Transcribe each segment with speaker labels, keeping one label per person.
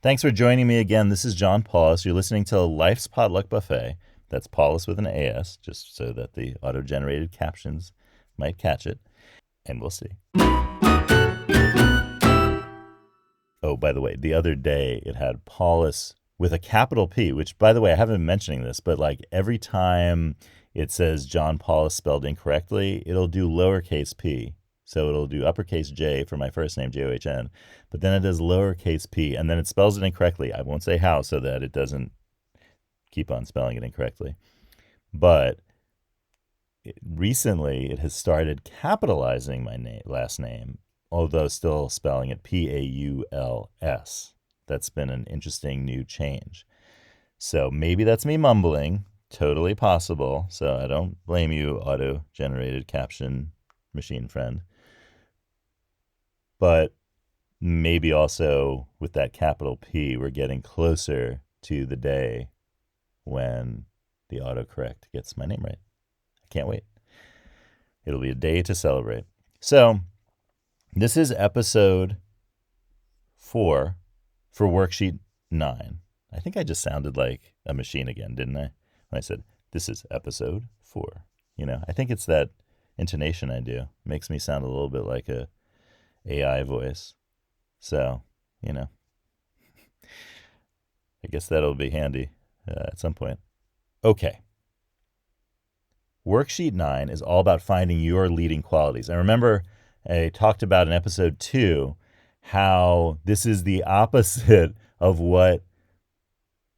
Speaker 1: Thanks for joining me again. This is John Paulus. You're listening to Life's Potluck Buffet. That's Paulus with an AS, just so that the auto-generated captions might catch it. And we'll see. Oh, by the way, the other day it had Paulus with a capital P, which, by the way, I haven't been mentioning this, but like every time it says John Paulus spelled incorrectly, it'll do lowercase p. So it'll do uppercase J for my first name, John, but then it does lowercase p, and then it spells it incorrectly. I won't say how so that it doesn't keep on spelling it incorrectly. But recently it has started capitalizing my last name, although still spelling it Pauls. That's been an interesting new change. So maybe that's me mumbling, totally possible. So I don't blame you, auto-generated caption machine friend. But maybe also with that capital P, we're getting closer to the day when the autocorrect gets my name right. I can't wait. It'll be a day to celebrate. So this is episode 4 for worksheet 9. I think I just sounded like a machine again, didn't I? When I said, this is episode 4. I think it's that intonation I do. It makes me sound a little bit like a AI voice. So, I guess that'll be handy at some point. Okay. Worksheet 9 is all about finding your leading qualities. And remember, I talked about in episode 2 how this is the opposite of what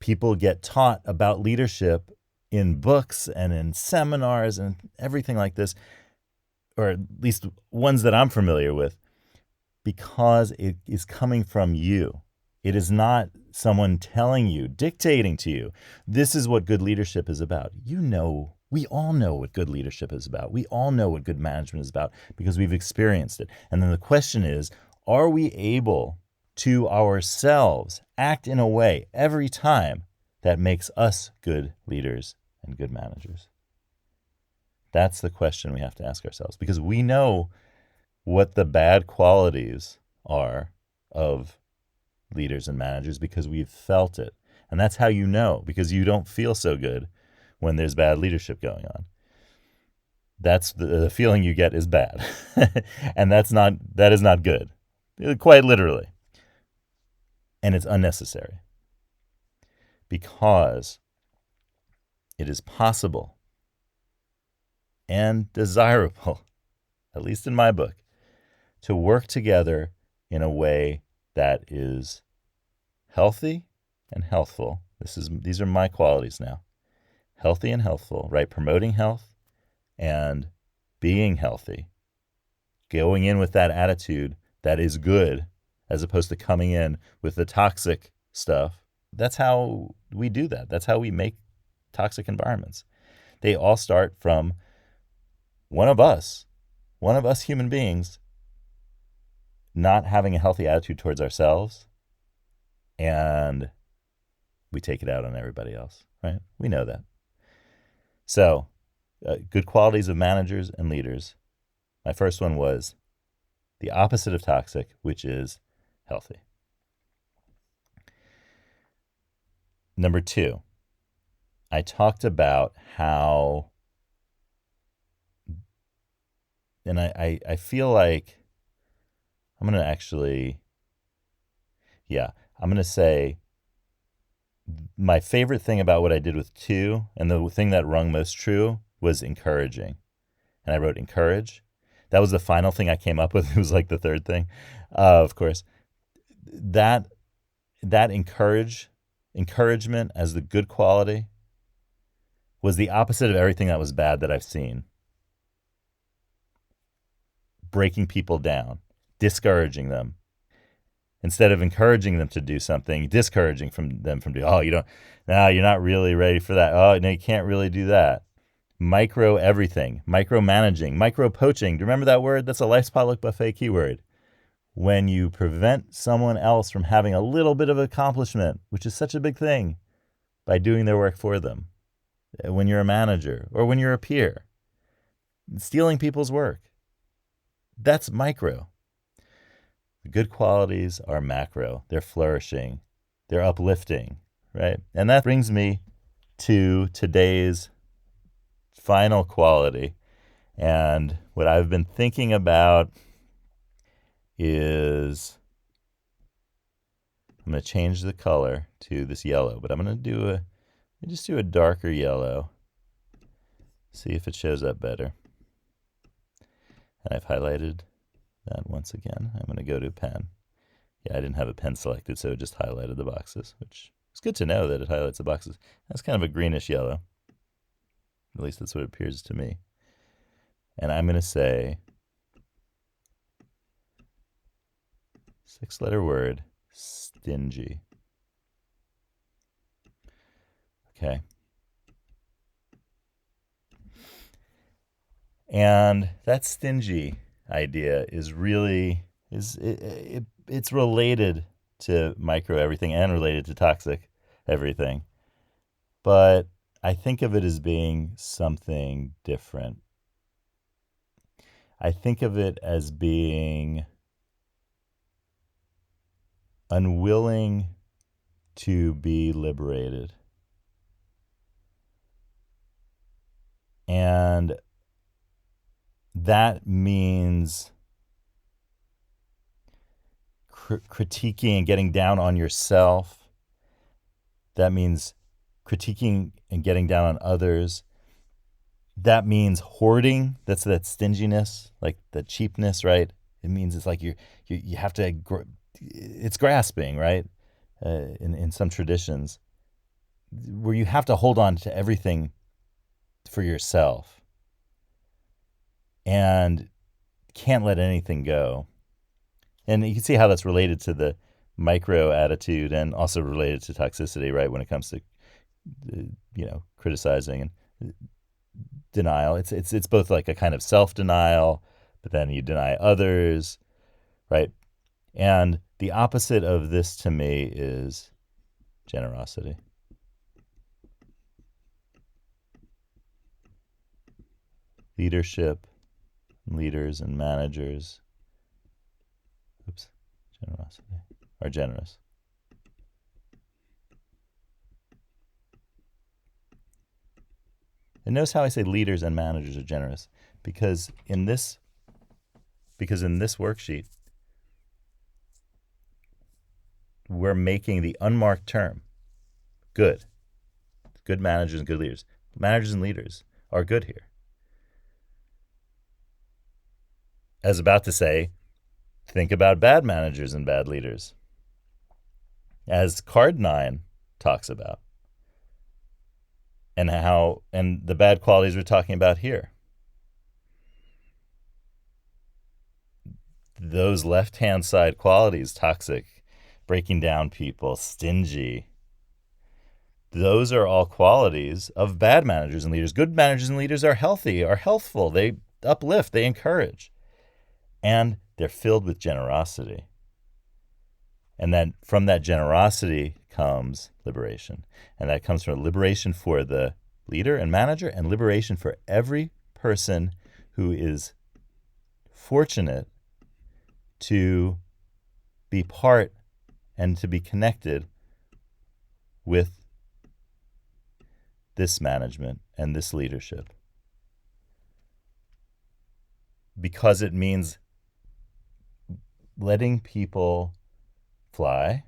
Speaker 1: people get taught about leadership in books and in seminars and everything like this, or at least ones that I'm familiar with, because it is coming from you. It is not someone telling you, dictating to you, this is what good leadership is about. We all know what good leadership is about. We all know what good management is about because we've experienced it. And then the question is, are we able to ourselves act in a way every time that makes us good leaders and good managers? That's the question we have to ask ourselves, because we know what the bad qualities are of leaders and managers because we've felt it. And that's how you know, because you don't feel so good when there's bad leadership going on. That's the feeling you get is bad. And that is not good, quite literally. And it's unnecessary, because it is possible and desirable, at least in my book, to work together in a way that is healthy and healthful. These are my qualities now. Healthy and healthful, right? Promoting health and being healthy. Going in with that attitude that is good, as opposed to coming in with the toxic stuff. That's how we do that. That's how we make toxic environments. They all start from one of us human beings, not having a healthy attitude towards ourselves, and we take it out on everybody else, right? We know that. So, good qualities of managers and leaders. My first one was the opposite of toxic, which is healthy. Number 2, I talked about how, and I feel like I'm going to say my favorite thing about what I did with 2, and the thing that rung most true, was encouraging. And I wrote encourage. That was the final thing I came up with. It was like the third thing, of course. That encouragement as the good quality was the opposite of everything that was bad that I've seen. Breaking people down, discouraging them. Instead of encouraging them to do something, discouraging them from doing, you're not really ready for that. Oh, no, you can't really do that. Micro everything, micromanaging, micro poaching. Do you remember that word? That's a Life's Potluck Buffet keyword. When you prevent someone else from having a little bit of accomplishment, which is such a big thing, by doing their work for them. When you're a manager or when you're a peer, stealing people's work. That's micro. The good qualities are macro. They're flourishing. They're uplifting, right? And that brings me to today's final quality. And what I've been thinking about is I'm going to change the color to this yellow, but I'm going to just do a darker yellow. See if it shows up better. And I've highlighted that once again. I'm going to go to pen. Yeah, I didn't have a pen selected, so it just highlighted the boxes, which is good to know that it highlights the boxes. That's kind of a greenish yellow. At least that's what it appears to me. And I'm going to say 6-letter word, stingy. Okay. And that stingy idea is really it's related to micro everything and related to toxic everything. But I think of it as being something different. I think of it as being unwilling to be liberated. And that means critiquing and getting down on yourself. That means critiquing and getting down on others. That means hoarding. That's that stinginess, like the cheapness, right? It means it's like you have to. It's grasping, right? In some traditions, where you have to hold on to everything for yourself and can't let anything go. And you can see how that's related to the micro attitude and also related to toxicity, right? When it comes to, criticizing and denial. It's both like a kind of self-denial, but then you deny others, right? And the opposite of this to me is generosity. Leadership, leaders and managers, generosity, are generous. And notice how I say leaders and managers are generous, because in this worksheet, we're making the unmarked term good. Good managers and good leaders. Managers and leaders are good here. As about to say, think about bad managers and bad leaders. As card 9 talks about. And the bad qualities we're talking about here. Those left-hand side qualities, toxic, breaking down people, stingy, those are all qualities of bad managers and leaders. Good managers and leaders are healthy, are healthful. They uplift, they encourage. And they're filled with generosity. And then from that generosity comes liberation. And that comes from liberation for the leader and manager and liberation for every person who is fortunate to be part and to be connected with this management and this leadership. Because it means letting people fly.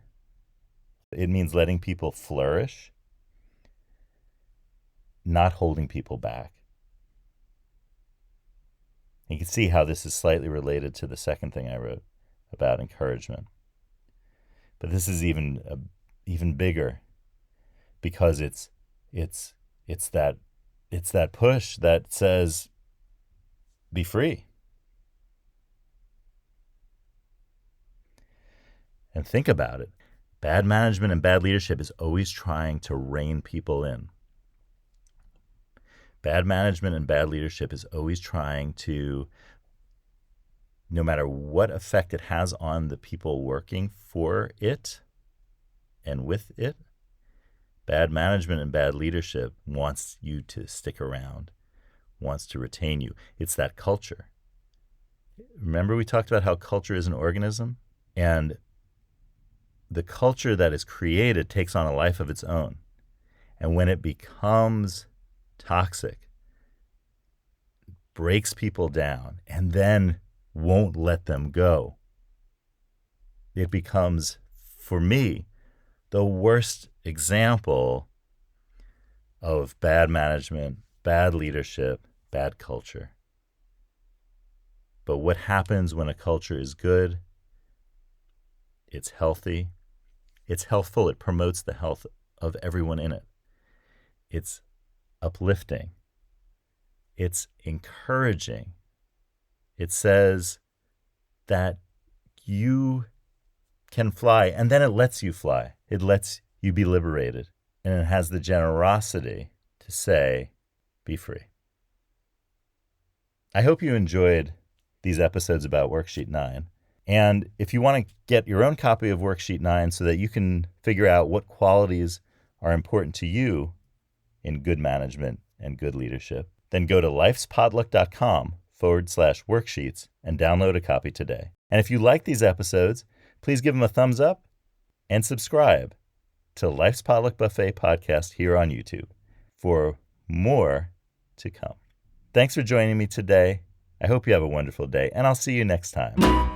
Speaker 1: It means letting people flourish, not holding people back. You can see how this is slightly related to the second thing I wrote about encouragement. But this is even bigger, because it's that push that says, be free. And think about it. Bad management and bad leadership is always trying to rein people in. Bad management and bad leadership is always trying to, no matter what effect it has on the people working for it and with it, bad management and bad leadership wants you to stick around, wants to retain you. It's that culture. Remember we talked about how culture is an organism? And the culture that is created takes on a life of its own. And when it becomes toxic, breaks people down, and then won't let them go, it becomes, for me, the worst example of bad management, bad leadership, bad culture. But what happens when a culture is good? It's healthy. It's healthful. It promotes the health of everyone in it. It's uplifting. It's encouraging. It says that you can fly, and then it lets you fly. It lets you be liberated. And it has the generosity to say, be free. I hope you enjoyed these episodes about Worksheet 9. And if you want to get your own copy of Worksheet 9 so that you can figure out what qualities are important to you in good management and good leadership, then go to lifespotluck.com/worksheets and download a copy today. And if you like these episodes, please give them a thumbs up and subscribe to Life's Potluck Buffet podcast here on YouTube for more to come. Thanks for joining me today. I hope you have a wonderful day, and I'll see you next time.